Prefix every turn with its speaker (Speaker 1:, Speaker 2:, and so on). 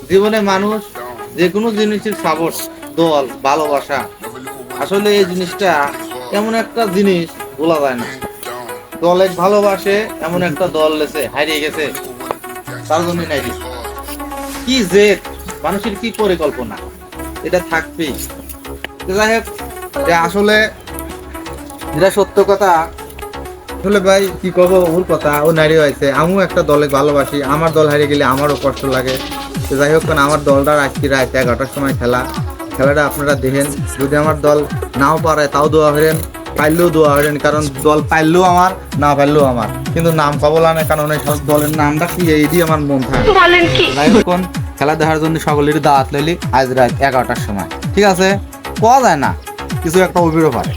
Speaker 1: জীবনে মানুষ যে কোনো জিনিসের সাপোর্ট, দল, ভালোবাসা, আসলে এই জিনিসটা এমন একটা জিনিস বলা যায় না। দল এক ভালোবাসে, এমন একটা দল লেছে হারিয়ে গেছে, তার জন্য নাই দিছে। কি জেদ, মানুষের কি পরিকল্পনা, এটা থাকবেই। তো যাই হোক, আসলে যেটা সত্য কথা, আসলে ভাই কি কব, ওর কথা ও নারী হয়েছে। আমিও একটা দলে ভালোবাসি, আমার দল হারিয়ে গেলে আমারও কষ্ট লাগে। তো যাই হোক, কারণ আমার দলটা আজকে রাত 11টার সময় খেলাটা আপনারা দেখেন। যদি আমার দল নাও পারে তাও দোয়া করেন, পারলেও দোয়া করেন, কারণ দল পারলেও আমার, না পারলেও আমার, কিন্তু নাম পাবো না, কারণ এই সব দলের নামটা কি এই আমার মন থাকে। যাই হোক, খেলা দেখার জন্য সকলেরই দাওয়াত লইলি আজ রাত 11টার সময়, ঠিক আছে? পাওয়া যায় না, কিছু একটা অভিযোগ পারে।